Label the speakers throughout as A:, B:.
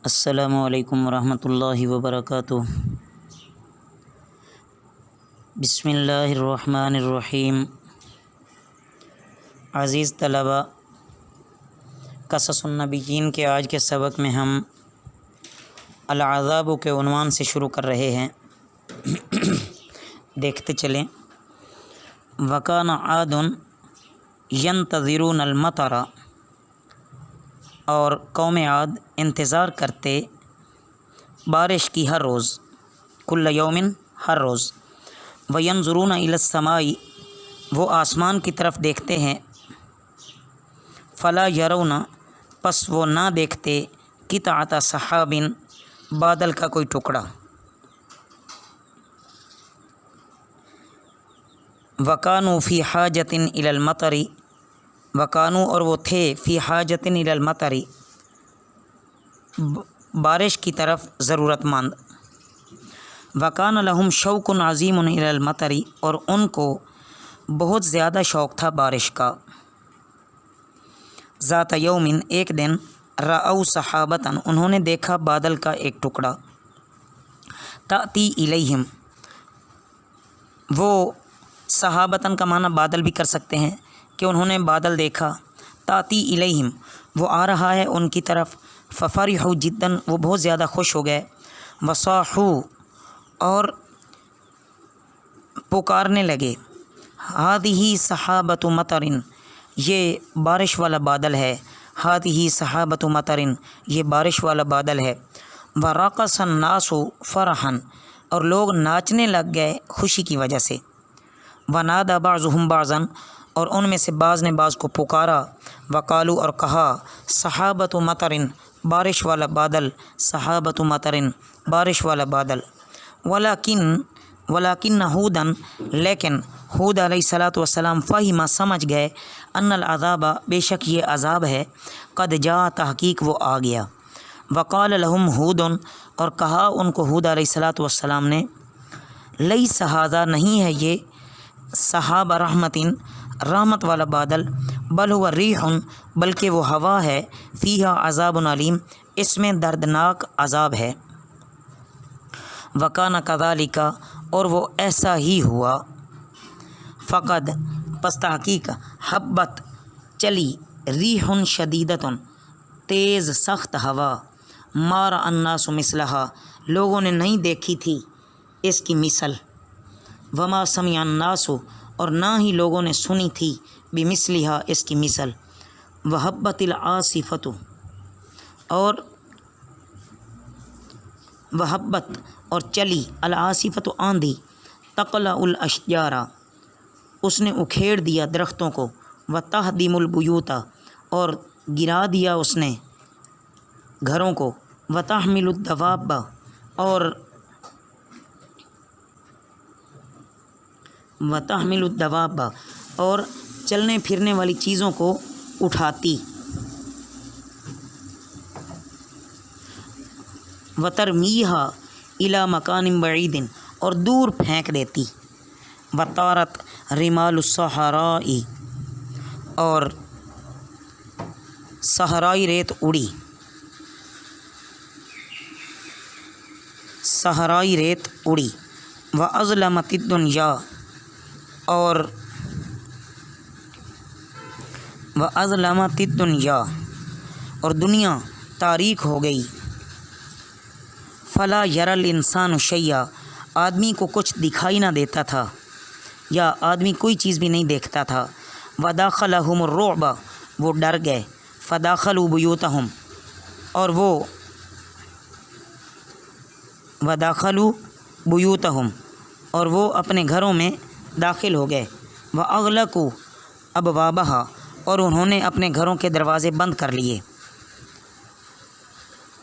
A: السلام علیکم ورحمۃ اللہ وبرکاتہ۔ بسم اللہ الرحمن الرحیم۔ عزیز طلباء، قصص النبیین کے آج کے سبق میں ہم العذاب کے عنوان سے شروع کر رہے ہیں۔ دیکھتے چلیں۔ وکان عاد ینتظرون المطر، اور قوم عاد انتظار کرتے بارش کی ہر روز، کل یومن ہر روز، وینظرون الی السماء، وہ آسمان کی طرف دیکھتے ہیں، فلا یرون، پس وہ نہ دیکھتے، قطعۃ سحاب، بادل کا کوئی ٹکڑا، وکانوا فی حاجۃ الی المطر، وکانوا اور وہ تھے، فی حاجۃ الی المطر، بارش کی طرف ضرورت مند، وکان لہم شوق عظیم الی المطر، اور ان کو بہت زیادہ شوق تھا بارش کا، ذات یومن، ایک دن، رأوا سحابۃ، انہوں نے دیکھا بادل کا ایک ٹکڑا، تأتی الیہم، وہ صحابتاً کا معنی بادل بھی کر سکتے ہیں کہ انہوں نے بادل دیکھا، تأتی الیہم، وہ آ رہا ہے ان کی طرف، ففرحوا جداً، وہ بہت زیادہ خوش ہو گئے، وصاحوا، اور پکارنے لگے، ہذہ سحابۃ مطر، یہ بارش والا بادل ہے، ہذہ سحابۃ مطر، یہ بارش والا بادل ہے، ورقص الناس فرحا، اور لوگ ناچنے لگ گئے خوشی کی وجہ سے، ونادى بعضهم بعضا، اور ان میں سے بعض نے بعض کو پکارا، وقالوا، اور کہا، سحابۃ مطر، بارش والا بادل، سحابۃ مطر، بارش والا بادل، ولیکن ہودا، لیکن ہود علیہ الصلاۃ والسلام، فہم، سمجھ گئے، ان العذاب، بے شک یہ عذاب ہے، قد جاء، تحقیق وہ آ گیا، وقال لہم ہود، اور کہا ان کو ہود علیہ الصلاۃ والسلام نے، لیس ھذا، نہیں ہے یہ، سحاب رحمت، رحمت والا بادل، بل ہوا ریح، بلکہ وہ ہوا ہے، فیہا عذاب علیم، اس میں دردناک عذاب ہے، وکان کذالک، اور وہ ایسا ہی ہوا، فقد، پس تحقیق، حبت، چلی، ریح شدیدۃ، تیز سخت ہوا، ما رأى الناس مثلہا، لوگوں نے نہیں دیکھی تھی اس کی مثل، وما سمع الناس، اور نہ ہی لوگوں نے سنی تھی، بمثلہا، اس کی مثل، وحبت العاصفۃ، اور وحبت، اور چلی، العاصفۃ، آندھی، تقلع الاشجار، اس نے اکھیڑ دیا درختوں کو، وتہدم البیوت، اور گرا دیا اس نے گھروں کو، وتحمل الدواب، اور وتحمل الدواب، اور چلنے پھرنے والی چیزوں کو اٹھاتی، وترمیہا الی مکان بعید، اور دور پھینک دیتی، وطارت رمال الصحراء، اور صحرائی ریت اڑی، صحرائی ریت اڑی، واظلمت الدنیا، اور واظلمت الدنیا، اور دنیا تاریک ہو گئی، فلا یری الانسان شیئا، آدمی کو کچھ دکھائی نہ دیتا تھا، یا آدمی کوئی چیز بھی نہیں دیکھتا تھا، وداخلہم الرعب، وہ ڈر گئے، فداخلوا بیوتہم، اور وہ وداخلوا بیوتہم، اور وہ اپنے گھروں میں داخل ہو گئے، واغلقوا ابوابہا، اور انہوں نے اپنے گھروں کے دروازے بند کر لیے،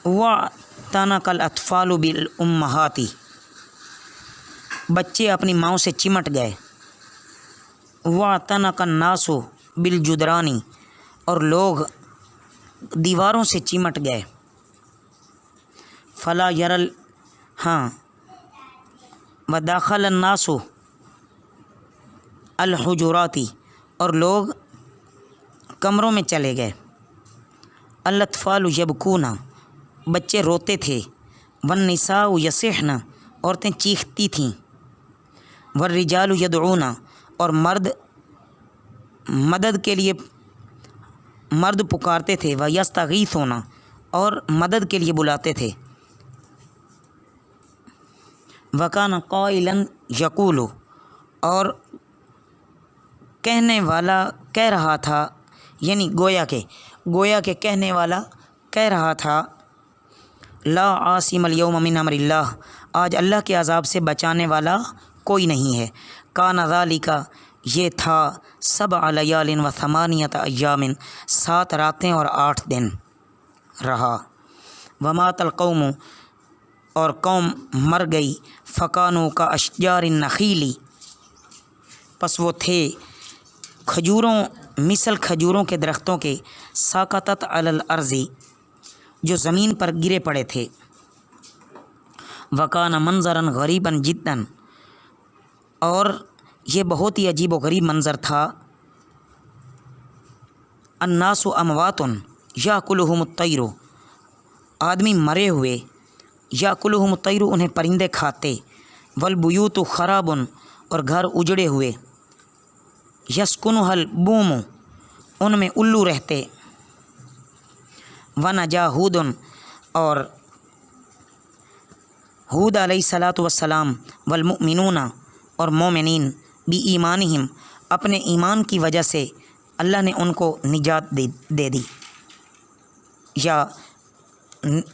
A: واعتنق الاطفال بالامہات، بچے اپنی ماؤں سے چمٹ گئے، واعتنق الناس بالجدران، اور لوگ دیواروں سے چمٹ گئے، فلا یری، وداخل الناس الحجرات، اور لوگ کمروں میں چلے گئے، الاطفال یبکون، بچے روتے تھے، والنساء یصحن عورتیں چیختی تھیں، والرجال یدعون اور مدد کے لیے مرد پکارتے تھے، ویستغیثون اور مدد کے لیے بلاتے تھے، وکان قائلا یقول اور کہنے والا کہہ رہا تھا، یعنی گویا کہ کہنے والا کہہ رہا تھا، لا عاصم اليوم من امر اللہ، آج اللہ کے عذاب سے بچانے والا کوئی نہیں ہے، کان ذالک یہ تھا 7 لیال و 8 ایام 7 راتیں اور 8 دن رہا، ومات القوم اور قوم مر گئی، فکانوا کا اشجار النخیل پس وہ تھے مثل کھجوروں کے درختوں کے، ساقطت علی الارض جو زمین پر گرے پڑے تھے، وکان منظرا غریبا جدا اور یہ بہت ہی عجیب و غریب منظر تھا، الناس اموات یاکلہم الطیر آدمی مرے ہوئے، یاکلہم الطیر انہیں پرندے کھاتے، والبیوت خراب اور گھر اجڑے ہوئے، یسکنها البوم ان میں الو رہتے، ونجا ہود اور ہود علیہ الصلاۃ والسلام، والمؤمنون اور مومنین، بی ایمانہم اپنے ایمان کی وجہ سے اللہ نے ان کو نجات دے دی، یا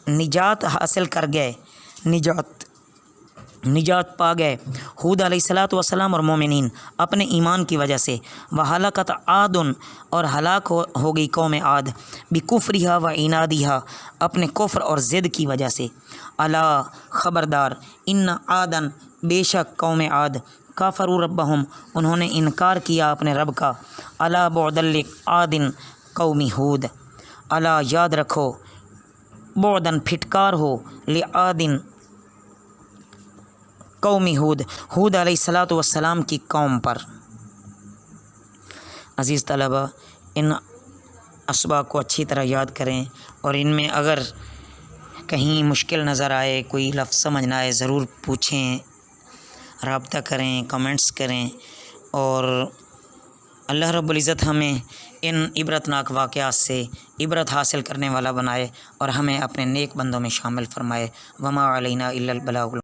A: نجات حاصل کر گئے، نجات پا گئے ہود علیہ الصلاۃ والسلام اور مومنین اپنے ایمان کی وجہ سے، وہلاکت عاد اور ہلاک ہو گئی قوم عاد، بکفرہا و عنادہا اپنے کفر اور ضد کی وجہ سے، الا خبردار، ان عادن بے شک قوم عاد، کافروا ربہم انہوں نے انکار کیا اپنے رب کا، الا بعدا لعاد قوم ہود، الا یاد رکھو، بعدن پھٹکار ہو، لعاد قوم ہود علیہ الصلاۃ والسلام کی قوم پر۔ عزیز طلبہ، ان اسباق کو اچھی طرح یاد کریں، اور ان میں اگر کہیں مشکل نظر آئے، کوئی لفظ سمجھ نہ آئے، ضرور پوچھیں، رابطہ کریں، کمنٹس کریں، اور اللہ رب العزت ہمیں ان عبرتناک واقعات سے عبرت حاصل کرنے والا بنائے، اور ہمیں اپنے نیک بندوں میں شامل فرمائے۔ وما علینا الا البلاغ۔